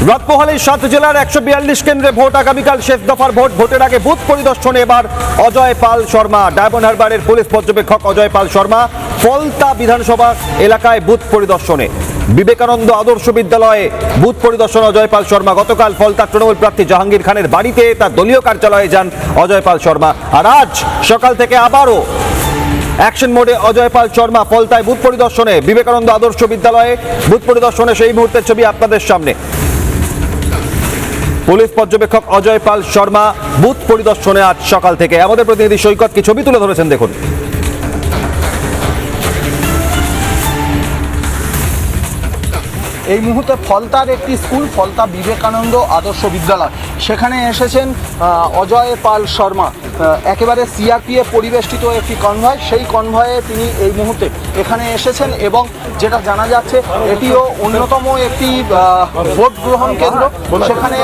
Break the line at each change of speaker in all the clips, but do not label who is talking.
রাত পোহালে 7 জেলার 142 কেন্দ্রে ভোট। আগামীকাল শেষ দফার ভোট। ভোটের আগে বুথ পরিদর্শনে এবার অজয় পাল শর্মা। ডায়মন্ড হারবারের পুলিশ পর্যবেক্ষক অজয় পাল শর্মা ফলতা বিধানসভা এলাকায় বুথ পরিদর্শনে। বিবেকানন্দ আদর্শ বিদ্যালয়ে বুথ পরিদর্শন অজয় পাল শর্মা। গতকাল ফলতার তৃণমূল প্রার্থী জাহাঙ্গীর খানের বাড়িতে তার দলীয় কার্যালয়ে যান অজয় পাল শর্মা। আর আজ সকাল থেকে আবারও অ্যাকশন মোডে অজয় পাল শর্মা ফলতায় বুথ পরিদর্শনে। বিবেকানন্দ আদর্শ বিদ্যালয়ে বুথ পরিদর্শনে সেই মুহূর্তের ছবি আপনাদের সামনে। পুলিশ পর্যবেক্ষক অজয় পাল শর্মা বুথ পরিদর্শনে আজ সকাল থেকে। আমাদের প্রতিনিধি সৈকত কি ছবি তুলে ধরেছেন দেখুন।
এই মুহূর্তে ফলতার একটি স্কুল, ফলতা বিবেকানন্দ আদর্শ বিদ্যালয়, সেখানে এসেছেন অজয় পাল শর্মা। একেবারে সিআরপিএফ পরিবেষ্টিত একটি কনভয়, সেই কনভয়ে তিনি এই মুহূর্তে এখানে এসেছেন এবং যেটা জানা যাচ্ছে এটিও অন্যতম একটি ভোট গ্রহণ কেন্দ্র। সেখানে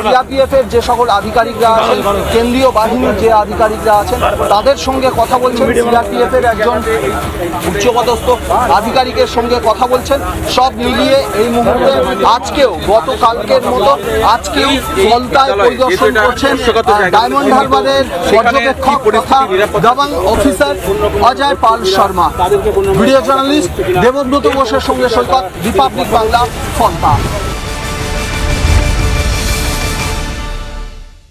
সিআরপিএফের যে সকল আধিকারিকরা আছেন, কেন্দ্রীয় বাহিনীর যে আধিকারিকরা আছেন, তাদের সঙ্গে কথা বলছেন। সিআরপিএফের একজন উচ্চপদস্থ আধিকারিকের সঙ্গে কথা বলছেন। সব মিলিয়ে এই মুহূর্তে আজকেও গতকালকের মতো আজকেও ফলতায় পরিদর্শন করছেন ডায়মন্ড হারবারের পর্যবেক্ষক তথা দাবাং অফিসার অজয় পাল শর্মা। ভিডিও জার্নালিস্ট দেবব্রত ঘোষের সঙ্গে সৈকত, রিপাবলিক বাংলা, ফলতা।